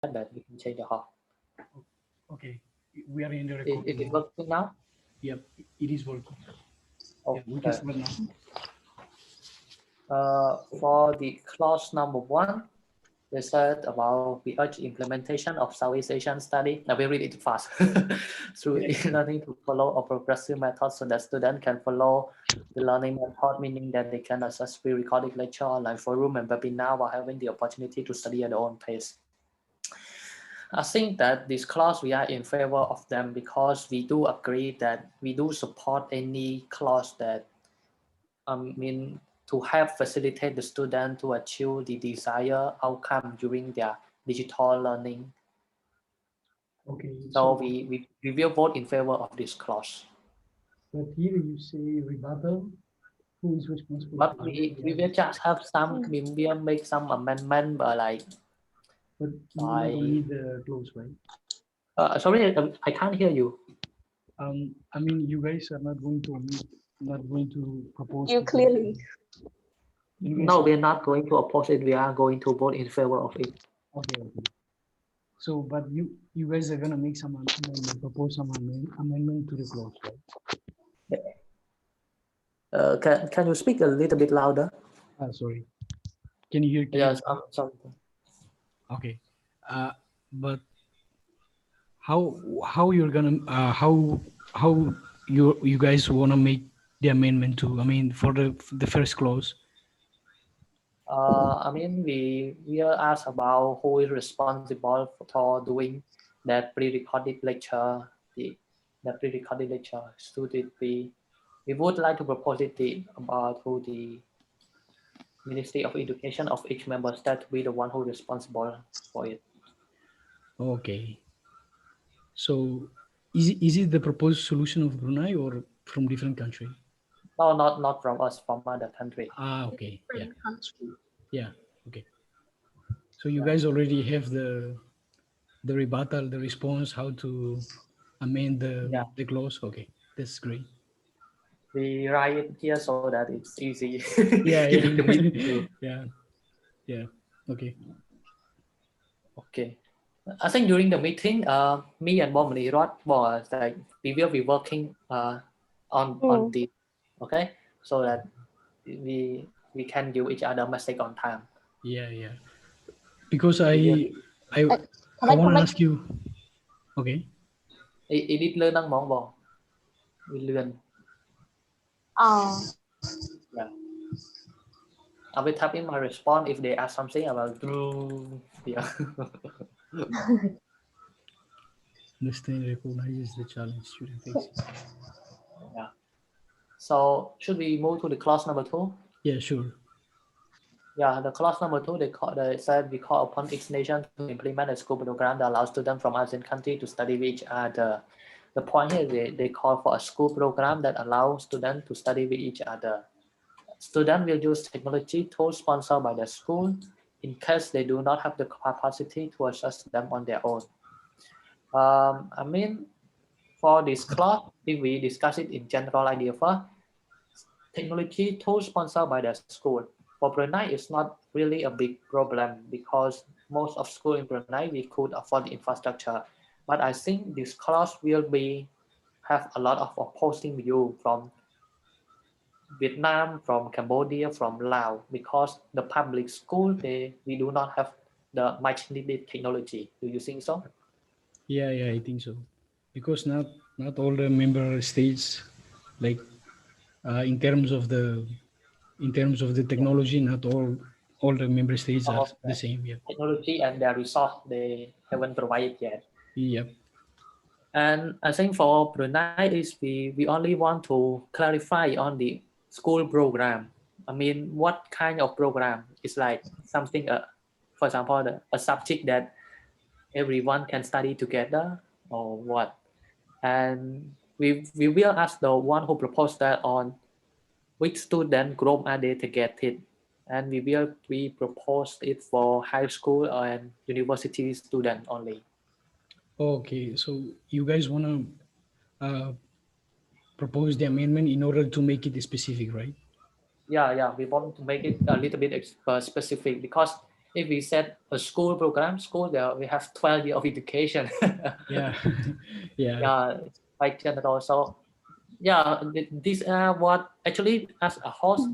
that we can change the hall. Okay, we are in the Is recording it now. working now? Yep, it is working. Yeah, we can Okay. start now. For the clause number one, they said about the urge implementation of Southeast Asian study. Now we read it fast. Through Yeah, e-learning to follow a progressive method so that students can follow the learning method, meaning that they can access pre-recorded lecture, online forum, and webinar while having the opportunity to study at their own pace. I think that this clause we are in favor of them because we do agree that we do support any clause that mean to help facilitate the student to achieve the desired outcome during their digital learning. okay. So So, we will vote in favor of this clause. but here you say rebuttal. Who is responsible But for we will just have some, we will make some amendment, But you're not gonna like need the close, right? sorry, I can't hear you. I mean, you guys are not going to propose You to vote. clearly. You guys No, are we are not going to oppose it. We are going to vote in favor of it. okay. Okay. So, but you guys are gonna make some amendment, propose some amendment to the clause, right? Can you speak a little bit louder? Ah, sorry. Can you hear Yes, clearly? I'm sorry. Okay. Uh, but how you're gonna how you guys wanna make the amendment to? I mean, for the first clause. I mean, we are asked about who is responsible for doing that pre-recorded lecture, the pre-recorded lecture. Should it be? We would like to propose it about who the Ministry of Education of each member state to be the one who is responsible for it. Okay. So is it the proposed solution of Brunei or from different country? No, not from us, from other country. Ah, okay. Yeah. Different country. Yeah. Okay. So you Yeah. guys already have the rebuttal, the response, how to amend Yeah, the clause. Okay, that's great. we write it here so that it's easy Yeah, during the meeting yeah, too. yeah, yeah. Okay. Okay. I think during the meeting, me and Bomani Rod was like we will be working on Mm. this, okay, so that we can give each other message on time. Yeah, yeah. Because We will I Uh, Can I I want to comment? ask you. Okay. edit lên năng món bò we learn. Uh, Yeah, I will type in my response if they ask something about Drew. Yeah. Understand recognizes the challenge student faces. Yeah. So should we move to the clause number two? Yeah, sure. Yeah, the clause number two, they said we call upon each nation to implement a school program that allows students from ASEAN countries to study with each other. The point here, they call for a school program that allows students to study with each other. Students will use technology tools sponsored by the school in case they do not have the capacity to access them on their own. I mean, for this clause, if we discuss it in general idea first, technology tools sponsored by the school. For Brunei, it's not really a big problem because most of school in Brunei, we could afford the infrastructure. But I think this class will be have a lot of opposing view from Vietnam, from Cambodia, from Laos, because the public school, we do not have the much needed technology. Do you think so? Yeah, yeah, I think so. Because not all the member states, like in terms of the Yeah. technology, not all the member states Some are of the the same. Yeah. technology and their resource they haven't provided yet. Yep. And I think for Brunei is we only want to clarify on the school program. I mean, what kind of program? It's like something, for example, a subject that everyone can study together or what? And we will ask the one who proposed that on which student group are they targeted, and we propose it for high school and university student only. Okay, so you guys want to propose the amendment in order to make it specific, right? Yeah, we want to make it a little bit specific because if we said a school program, school there we have 12 years of education. Yeah. Yeah. Yeah, it's quite general. So yeah, these are what actually as a host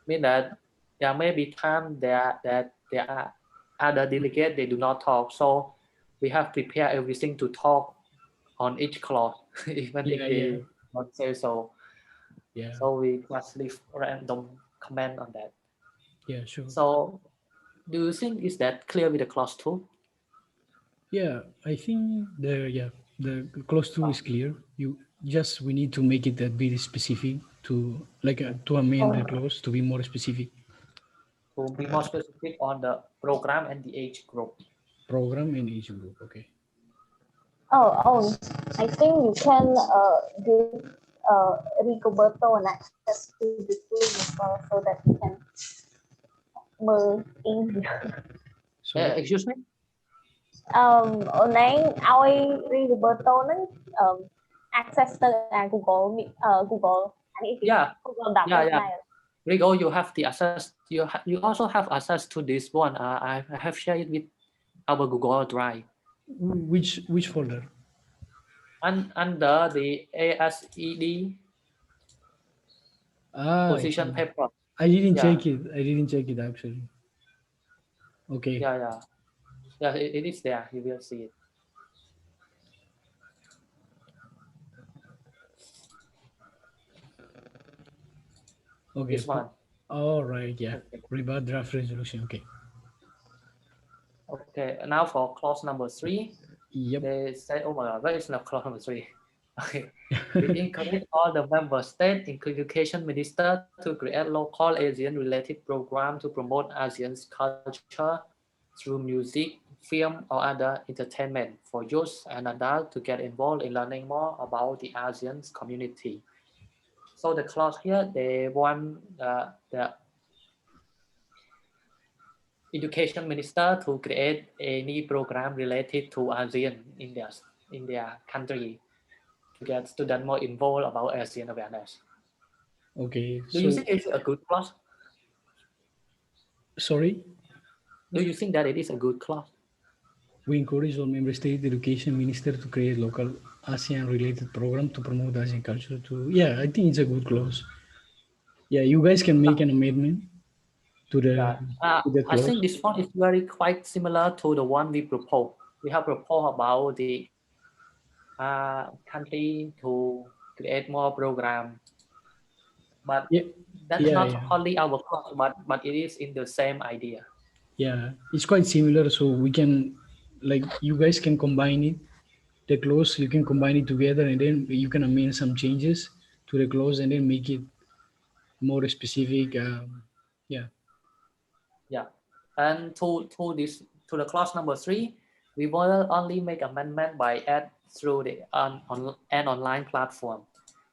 mean that there may be time that there are other delegates they do not talk. So we have prepared everything to talk on each clause, even if Yeah. Yeah. they not say so. Yeah. So we just leave random comment on that. Yeah. Sure. So do you think is that clear with the clause 2? Yeah, I think the clause 2 is clear. We need to make it a bit specific to to amend the clause to be more specific. To be more specific on the program and the age group. Program and age group. Okay. I think you can give Rigoberto an access to the tool as well so that he can merge easier. So Excuse me? Hồi nãy ôi Rigoberto nó access tới Google Google anh ấy Yeah, Google đọc yeah, cái yeah. này. Rigo, you have the access. You also have access to this one. I have shared it with our Google Drive. which folder? Under the ASED position paper. I didn't Yeah. check it. I didn't check it actually. Okay. Yeah. It is there. You will see it. Okay. This one. All right. Yeah. Rebut draft resolution. Okay. Okay. Now for clause number 3. Yep. They say, oh my God, where is now clause number 3? Okay. We encourage all the member states, including education minister, to create local ASEAN-related program to promote ASEAN's culture through music, film, or other entertainment for youth and adults to get involved in learning more about the ASEAN community. So the clause here, they want the education minister to create any program related to ASEAN in their country to get students more involved about ASEAN awareness. Okay. Do you think it's a good clause? Sorry? Do you think that it is a good clause? We encourage all member state education minister to create local ASEAN-related program to promote ASEAN culture. I think it's a good clause. Yeah, you guys can make an amendment to the I think this one is quite similar to the one we proposed. We have proposed about the country to create more program, but that's not only our clause, but it is in the same idea. Yeah, it's quite similar. So we can, you guys can combine it, the clause, you can combine it together, and then you can amend some changes to the clause and then make it more specific. And to the clause number 3, we will only make amendment by add through the an online platform,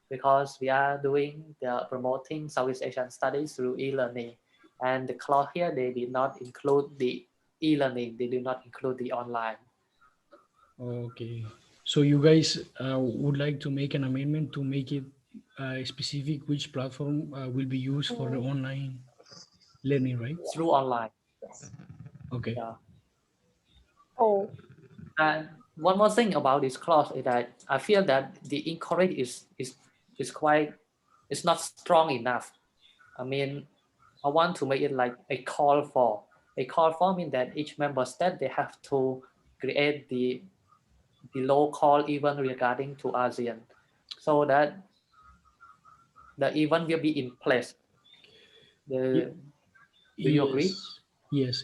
because we are doing the promoting Southeast Asian studies through e-learning, and the clause here they did not include the e-learning, they do not include the online. Okay, so you guys would like to make an amendment to make it specific which platform will be used for the online learning, right? Through online. Yes. Okay. Yeah. Oh. And one more thing about this clause is that I feel that the encourage is quite, it's not strong enough. I mean, I want to make it like a call for. A call for means that each member state, they have to create the local event regarding to ASEAN, so that the event will be in place. Do you agree? Yes.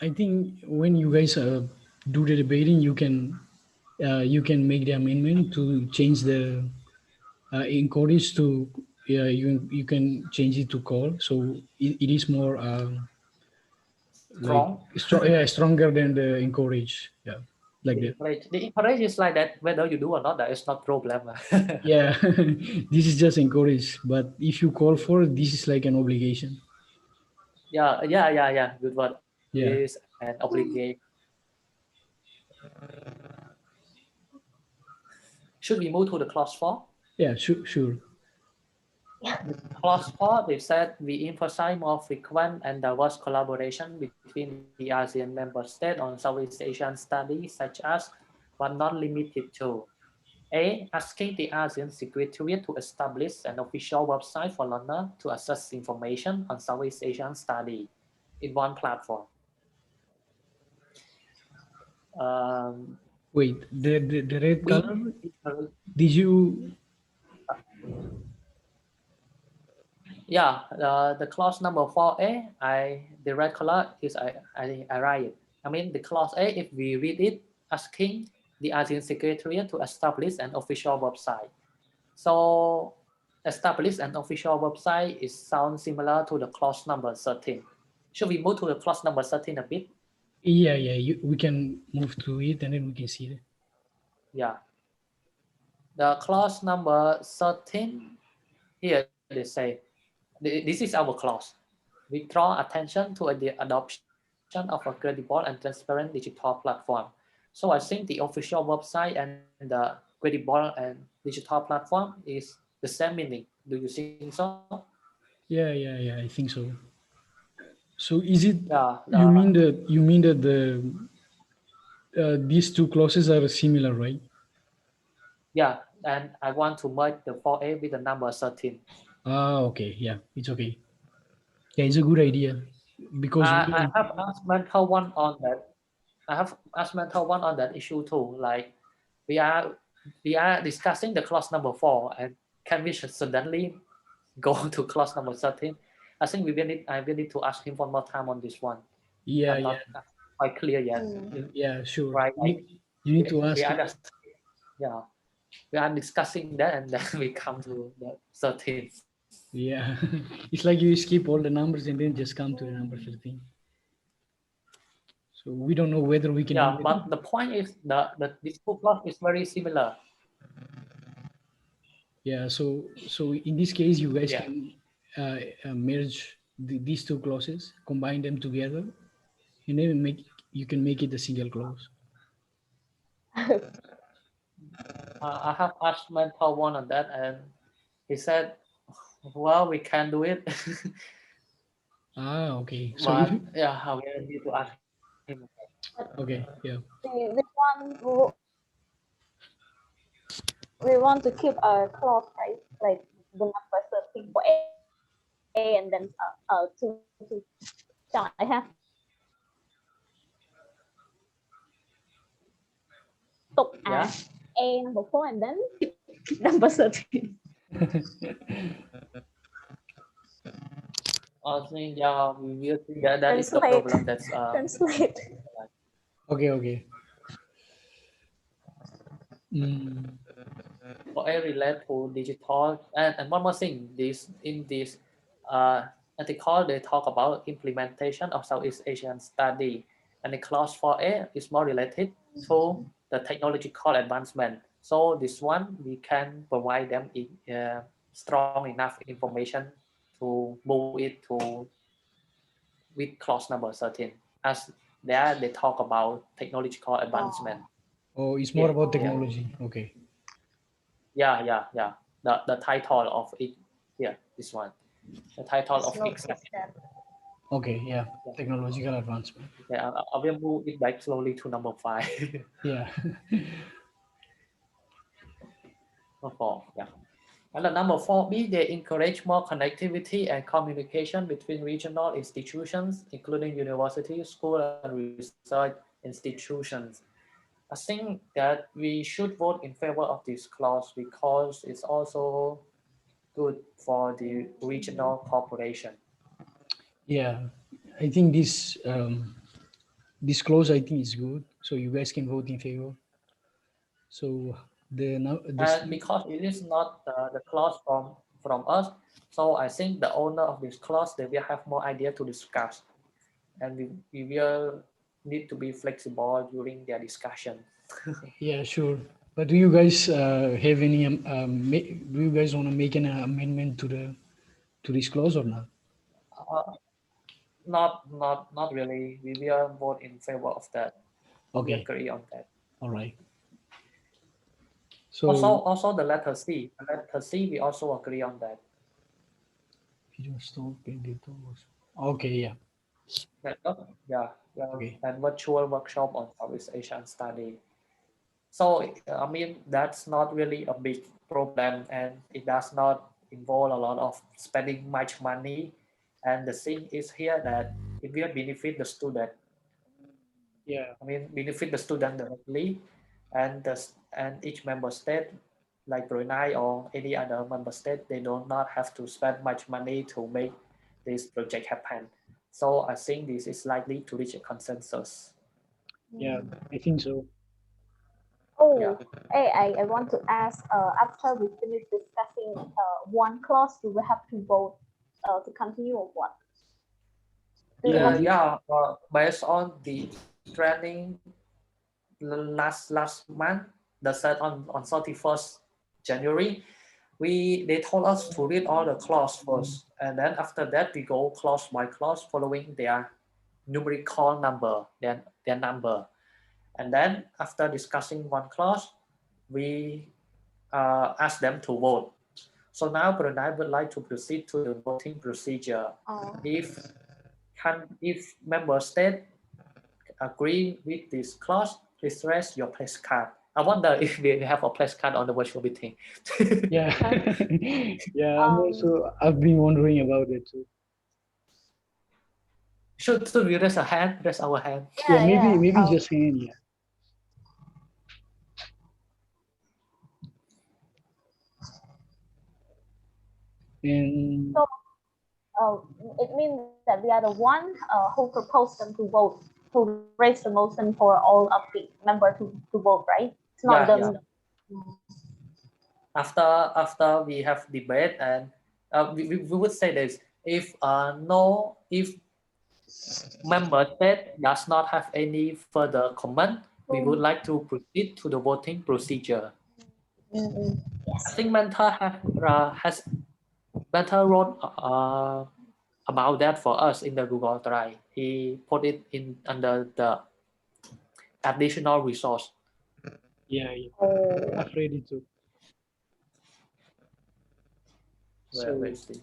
I think when you guys do the debating, you can make the amendment to change the encourage to you can change it to call, so it is more Strong. Stronger than the encourage. Yeah, like the encourage is like that, whether you do or not, that is not problem. Yeah, this is just encourage, but if you call for it, this is like an obligation. Yeah, good word. Yeah. It is an obligation. Should we move to the clause 4? Yeah, sure. Clause 4, they said we emphasize more frequent and diverse collaboration between between the ASEAN member states on Southeast Asian studies, such as, but not limited to: A. Asking the ASEAN Secretariat to establish an official website for learners to access information on Southeast Asian study in one platform. Wait, the red B. color, did you? Yeah, the clause number 4A, the red color is I write it. I mean the clause A, if we read it, asking the ASEAN Secretariat to establish an official website. So establish an official website is sounds similar to the clause number 13. Should we move to the clause number 13 a bit? Yeah, we can move to it and then we can see it. Yeah. The clause number 13, here they say, this is our clause. We draw attention to the adoption of a credible and transparent digital platform. So I think the official website and the credible and digital platform is the same meaning. Do you think so? Yeah, I think so. So is it? Yeah. You mean that these two clauses are similar, right? Yeah, and I want to merge the 4A with the number 13. Ah, okay, yeah, it's okay. Yeah, it's a good idea because I have asked mentor one on that. I have asked mentor one on that issue too. Like we are discussing the clause number 4, and can we suddenly go to clause number 13? I think I will need to ask him one more time on this one. yeah, I'm not quite clear yet. yeah, sure. Right? You need to ask. We are discussing that, and then we come to the 13. Yeah, it's like you skip all the numbers and then just come to the number 13. So we don't know whether we can. Yeah, but the point is this two clause is very similar. Yeah, so in this case, you guys Yeah. can merge these two clauses, combine them together, and then you can make it a single clause. I have asked mentor one on that, and he said, "Well, we can do it." Ah, okay. So But yeah, I will need to ask him. okay, yeah. We want to keep a clause, right? Like the number 13 for A and then to chọn I have tục Yeah. A number 4 and then number 13. I think yeah, we will see that is the Translate. problem. That's Translate. Okay. for A relate to digital, and one more thing. In this article, they talk about implementation of Southeast Asian study, and the clause 4A is more related to the technological advancement. So this one we can provide them strong enough information to move it to with clause number 13, as there they talk about technological advancement. Oh, it's more about technology. Okay. Yeah. The title of it here, this one. The title of it. Okay, yeah. Technological advancement. Yeah, I will move it back slowly to number 5. Yeah. Number 4, yeah. And the number 4B, they encourage more connectivity and communication between regional institutions, including universities, schools, and research institutions. I think that we should vote in favor of this clause because it's also good for the regional cooperation. Yeah, I think this clause I think is good. So you guys can vote in favor. So and because it is not the clause from us, so I think the owner of this clause, they will have more idea to discuss, and we will need to be flexible during their discussion. Yeah, sure. But do you guys have any? Do you guys want to make an amendment to this clause or not? Not really. We will vote in favor of that. Okay. We agree on that. All right. So also the letter C. The letter C, we also agree on that. Okay, yeah. Yeah, Okay. and virtual workshop on Southeast Asian study. So I mean that's not really a big problem, and it does not involve a lot of spending much money. And the thing is here that it will benefit the student. Yeah. I mean benefit the student directly, and and each member state like Brunei or any other member state, they do not have to spend much money to make this project happen. So I think this is likely to reach a consensus. Yeah. I think so. Yeah. Oh, hey, I want to ask, after we finish discussing one clause, do we have to vote to continue or what? Do you Yeah. have Yeah, based on the training last month, the set on 31st January, they told us to read all the clause first, and then after that we go clause by clause following their numerical number, their number, and then after discussing one clause, we ask them to vote. So now Brunei would like to proceed to the voting procedure. If if member state agree with this clause, please raise your place card. I wonder if we have a place card on the virtual meeting. Yeah. Yeah. um, I've been wondering about it too. Should we raise a hand? Raise our hand. Yeah. yeah, yeah. Maybe just saying. Yeah. And So it means that we are the one who proposed them to vote, to raise the motion for all of the members to vote, right? It's not Yeah, them. After we have debate, and we would say this: if no, if member state does not have any further comment, we would like to proceed to the voting procedure. Mm-hmm. I Yes. think Mentor has Mentor wrote about that for us in the Google Drive. He put it in under the additional resource. yeah, yeah. Oh, I've read it too. Where So is the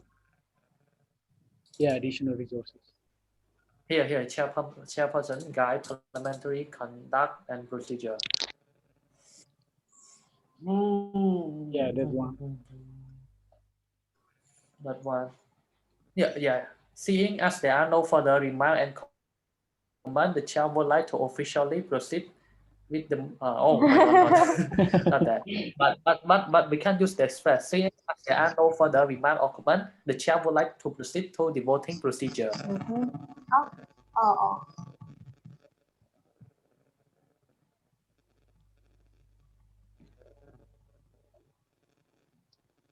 yeah, additional resources. here chairperson guide parliamentary conduct and procedure. Yeah, that one. That one. Yeah. Seeing as there are no further remarks and comments, the chair would like to officially proceed with the oh not that. But we can use this phrase. Seeing as there are no further remarks or comment, the chair would like to proceed to the voting procedure. mm-hmm. Oh.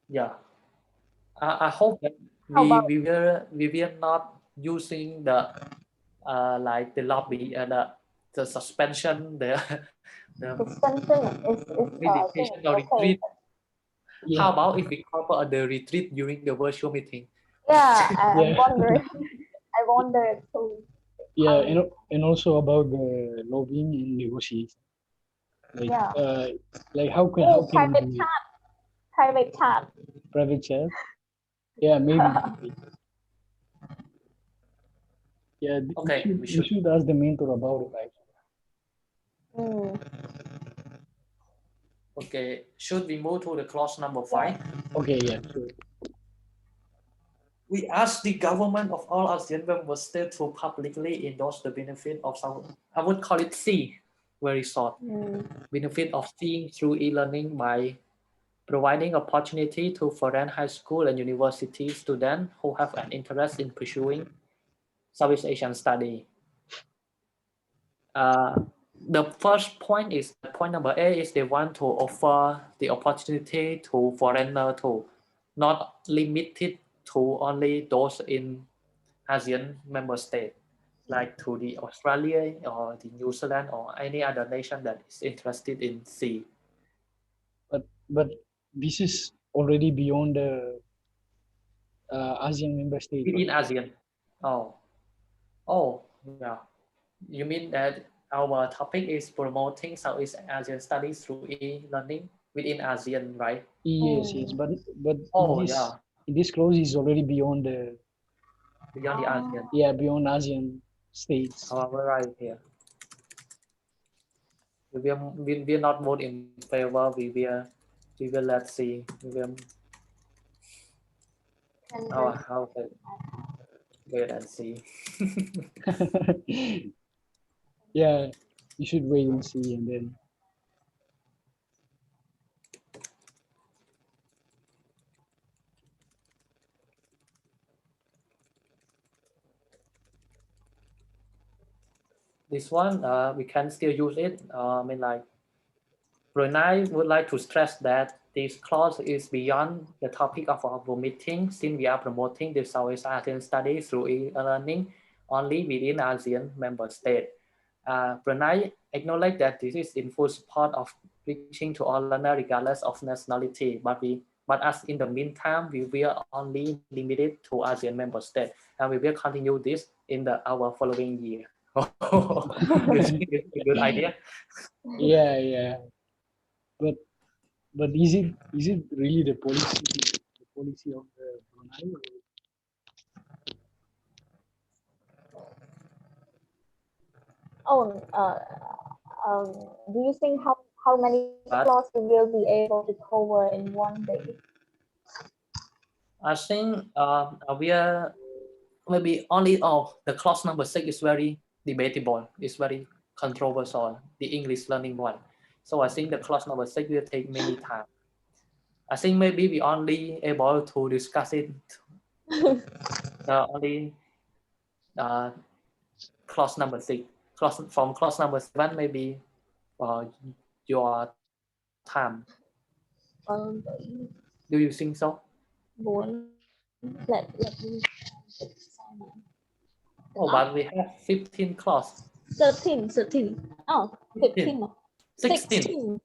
Yeah. I hope that How about we will not using the like the lobby the suspension the suspension is I think meditation it's or okay. retreat. Yeah. How about if we cover the retreat during the virtual meeting? Yeah, I'm Yeah. wondering. I wonder too. Yeah, How- and also about the lobbying and negotiation. Like Yeah. like how Oh, can we do it? private chat. Private chat? Yeah, maybe. Yeah, Okay, we should ask the mentor about it, right? Mm. Okay, should we move to the clause number 5? Okay, yeah, sure. We ask the government of all ASEAN member states to publicly endorse the benefit of some, I would call it C, very short, benefit of seeing through e-learning by providing opportunity to foreign high school and university students who have an interest in pursuing Southeast Asian study. The first point is, point number A is they want to offer the opportunity to foreigner to not limited to only those in ASEAN member state, like to the Australia or the New Zealand or any other nation that is interested in C. But this is already beyond the ASEAN member state, Within right? ASEAN. Oh, yeah. You mean that our topic is promoting Southeast Asian studies through e-learning within ASEAN, right? Yes, but Oh, yeah, in this clause is already beyond the beyond the ASEAN. beyond ASEAN. states. However, right here. We will not vote in favor. We will let's see. We will okay. Wait and see. Yeah, you should wait and see, and then This one we can still use it. I mean, like Brunei would like to stress that this clause is beyond the topic of our meeting, since we are promoting the Southeast Asian study through e-learning only within ASEAN member states. Brunei acknowledged that this is in full support of reaching to all learners regardless of nationality, but as in the meantime, we will only limit it to ASEAN member states, and we will continue this in our following year. You think it's a good idea? yeah. But is it really the policy of the Brunei? Oh, do you think how many clauses you will be able to cover in one day? I think we are maybe only the clause number 6 is very debatable. It's very controversial. The English learning one. So I think the clause number 6 will take many time. I think maybe we only able to discuss it only clause number 6. From clause number 7 maybe your time. Do you think so? Let me. Oh, but we have 15 clause. 13. Oh, 15. 16.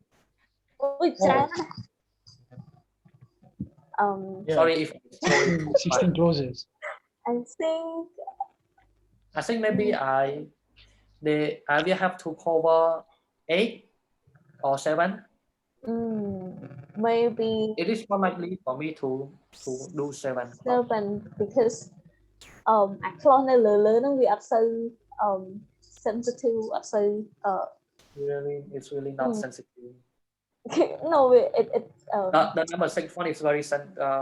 Ôi, Oh. Yeah. Sorry if 16 clauses. I think maybe I will have to cover 8 or 7. Maybe It is more likely for me to do 7. 7 because clause này lớn nó vì so sensitive so Really, it's really not sensitive. no it The number 6 one is very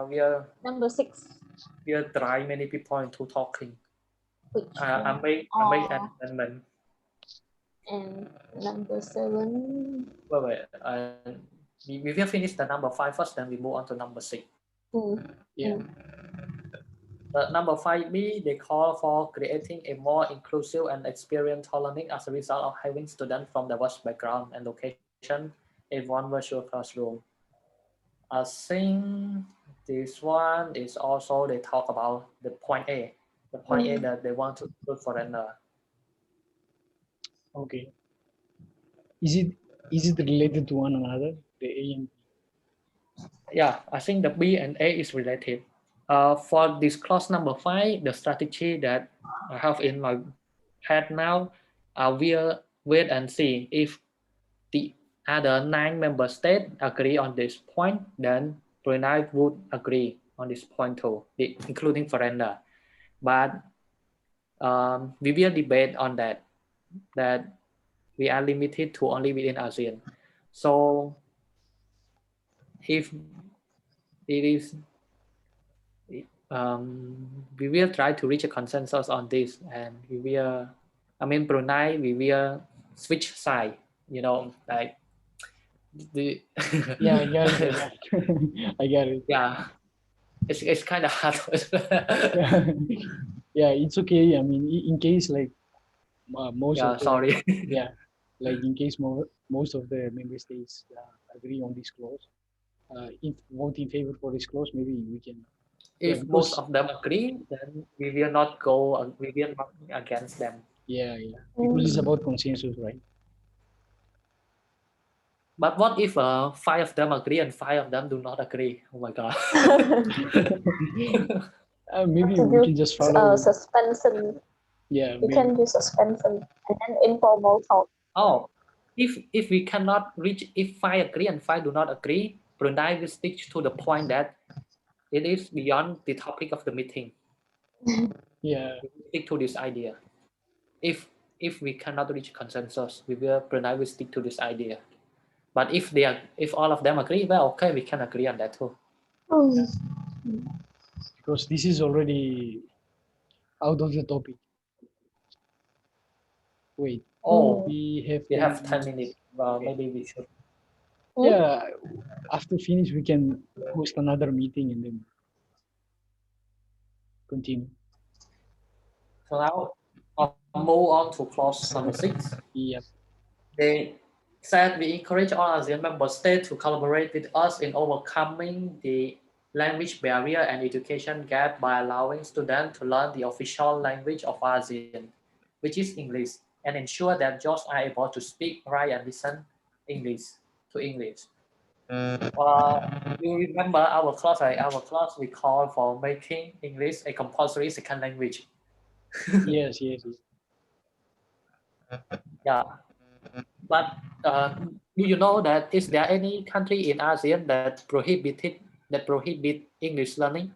we are number 6 we are drive many people into talking. which I make an amendment. and number 7 Wait, we will finish the number 5 first, then we move on to number 6. Yeah. The number 5B, they call for creating a more inclusive and experienced learning as a result of having students from diverse background and location in one virtual classroom. I think this one is also they talk about the point A. The point A that they want to include foreigner. Okay. Is it related to one another, the A and B? Yeah, I think the B and A is related. For this clause number 5, the strategy that I have in my head now, we'll wait and see if the other 9 member states agree on this point, then Brunei would agree on this point too, including foreigner. But we will debate on that we are limited to only within ASEAN. So if it is we will try to reach a consensus on this, and we will Brunei, we will switch side, like the Yeah, I got it. I got it. Yeah, it's kind of hard. Yeah, it's okay. I mean, in case like most of the, sorry. like in case most of the member states agree on this clause, if vote in favor for this clause, maybe we can. If most of them agree, then we will not go. We will not against them. Yeah, because it's about consensus, right? But what if 5 of them agree and 5 of them do not agree? Oh my god. Maybe we can just follow suspension. Yeah, we can do suspension and then informal talk. Oh, if we cannot reach, if 5 agree and 5 do not agree, Brunei will stick to the point that it is beyond the topic of the meeting. Yeah, we stick to this idea. if we cannot reach consensus, Brunei will stick to this idea. But if all of them agree, well, okay, we can agree on that too. Because this is already out of the topic. Wait, Oh, we have we 10 have 10 minutes. Well, Okay. maybe we should. Yeah, after finish, we can host another meeting and then continue. So now I'll move on to clause number 6. Yep. They said we encourage all ASEAN member states to collaborate with us in overcoming the language barrier and education gap by allowing students to learn the official language of ASEAN, which is English, and ensure that George are able to speak, write, and listen English to English. You remember our class, right? Our class we call for making English a compulsory second language. Yes, yes, yes. Yeah, but do you know that is there any country in ASEAN that prohibit English learning?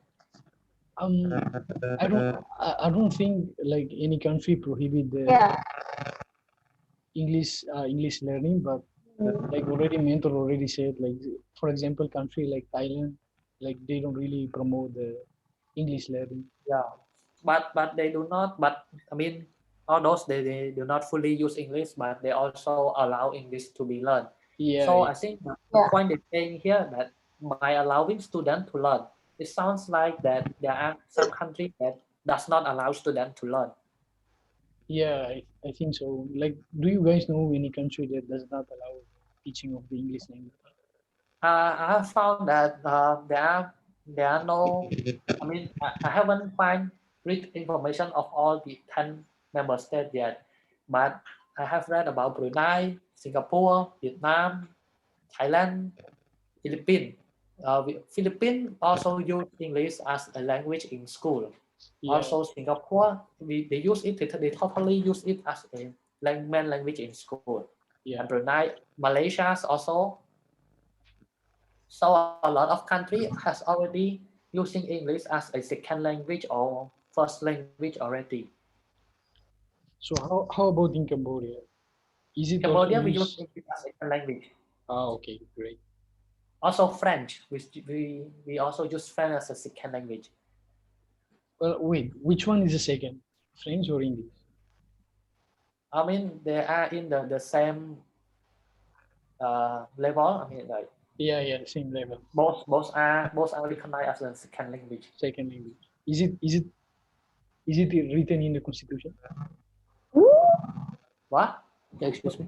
I don't think like any country prohibit the Yeah. English learning, but like already mentor already said, like for example, country like Thailand, like they don't really promote the English learning. Yeah, but they do not. But I mean, all those they do not fully use English, but they also allow English to be learned. Yeah, So I think the Yeah. point is saying here that by allowing students to learn, it sounds like that there are some countries that does not allow students to learn. yeah, I think so. Like, do you guys know any country that does not allow teaching of the English language? I have found that there are no. I mean, I haven't find read information of all the 10 member states yet, but I have read about Brunei, Singapore, Vietnam, Thailand, Philippines. Philippines also use English as a language in school. Yeah, Also, Singapore, they use it. They totally use it as a main language in school. yeah. And Brunei, Malaysia also. So a lot of country has already using English as a second language or first language already. So how about in Cambodia? Is it also Cambodia we use used? English as a second language. Ah, okay, great. Also French, we also use French as a second language. Well, wait, which one is the second? French or English? I mean they are in the same level. I mean like Yeah, yeah, the same level. both are recognized as a second language. Second language. Is it written in the constitution? What? Excuse me.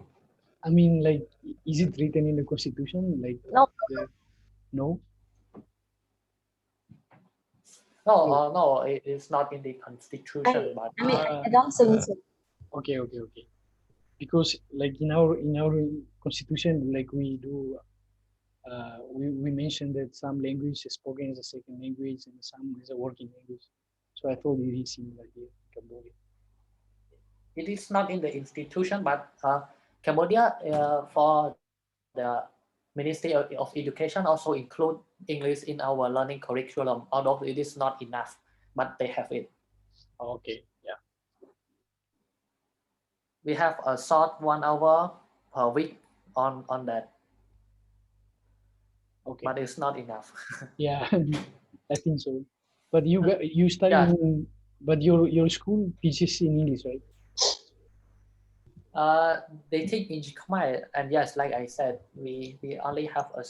I mean, like, is it written in the constitution? Like, No. No. No, it is not in the constitution, but I mean, I don't think so. Okay. Because like in our constitution, like we do, we mentioned that some language is spoken as a second language and some is a working language. So I thought it is similar here in Cambodia. it is not in the institution, but Cambodia for the Ministry of Education also include English in our learning curriculum, although it is not enough, but they have it. Okay, yeah. We have a short 1 hour per week on that, Okay. but it's not enough. Yeah, I think so. But you study Yeah. but your school teaches in English, right? They teach in Khmer, and yes, like I said, we only have a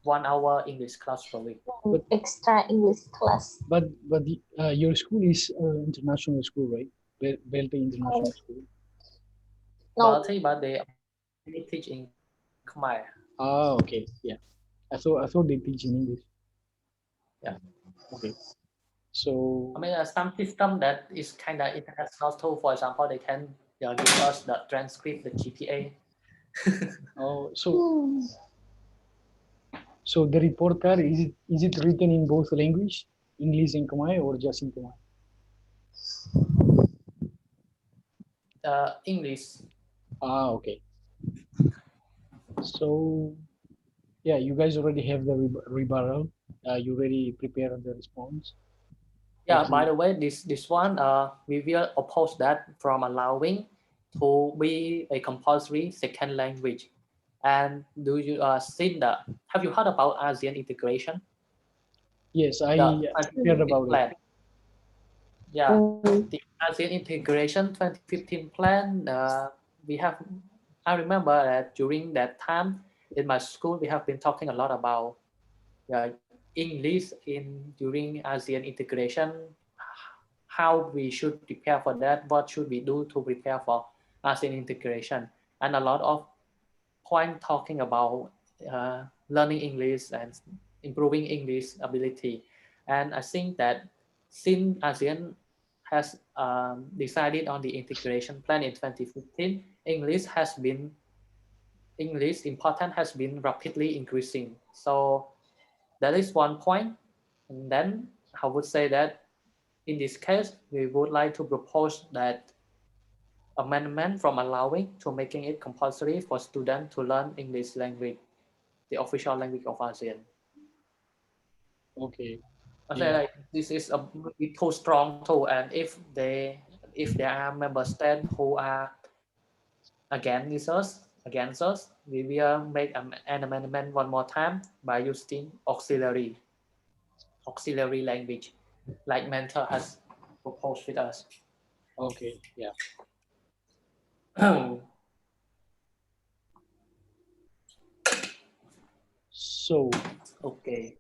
1 hour English class per week. Extra English class. But your school is international school, right? Belte International School. No. But they only teach in Khmer. Ah, okay, yeah. I thought they teach in English. Yeah. Okay. So I mean, some system that is kind of international too. For example, they can give us the transcript, the GPA. oh, so the report card is it written in both language, English and Khmer, or just in Khmer? English. Ah, okay. So yeah, you guys already have the rebuttal. You already prepared the response. Yeah, Okay. by the way, this one we will oppose that from allowing to be a compulsory second language. And do you seen the have you heard about ASEAN integration? Yes, I The heard 2015 about it. plan. Yeah, Mm. the ASEAN integration 2015 plan. We have. I remember that during that time in my school we have been talking a lot about English in during ASEAN integration, how we should prepare for that, what should we do to prepare for ASEAN integration, and a lot of point talking about learning English and improving English ability. And I think that since ASEAN has decided on the integration plan in 2015, English important has been rapidly increasing. So that is one point. And then I would say that in this case, we would like to propose that amendment from allowing to making it compulsory for students to learn English language, the official language of ASEAN. Okay. I say Yeah. like this is a bit too strong too, and if there are member states who are against us, we will make an amendment one more time by using auxiliary language, like Mentor has proposed with us. Okay. Yeah. So Okay.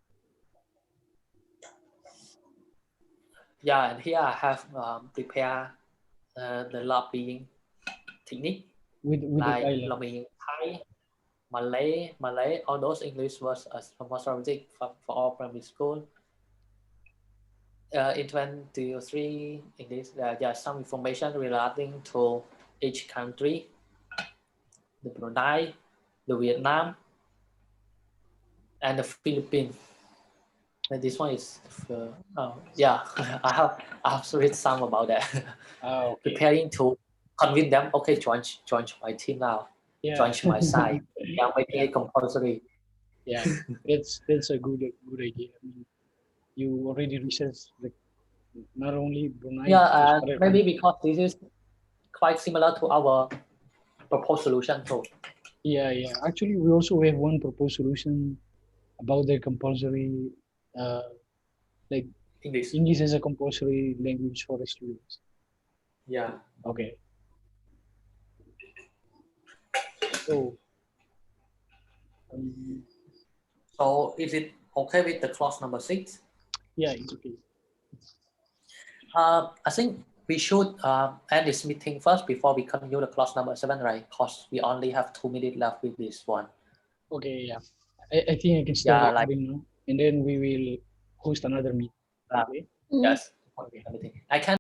Yeah, and here I have prepared the lobbying technique, with the like dialect. lobbying Thai, Malay, all those English words as traumatic for all primary school. In 23 English, there are some information relating to each country, the Brunei, the Vietnam, and the Philippines. And this one is, yeah, I have read some about that. Okay. Preparing to convince them, okay, join my team now, Yeah. join my side. We are making Yeah. it compulsory. Yeah. That's a good idea. I mean, you already researched not only Brunei, Yeah, just and other maybe countries. because this is quite similar to our proposed solution too. Yeah, yeah. Actually, we also have one proposed solution about the compulsory, uh, like English. English as a compulsory language for the students. Yeah. Okay. So, um, So is it okay with the clause number 6? yeah, it's okay. I think we should end this meeting first before we continue the clause number 7, right? Because we only have 2 minutes left with this one. Okay, yeah. I think I can start Yeah, like recording now, and then we will host another meeting. Okay. yes. Okay. Everything. I can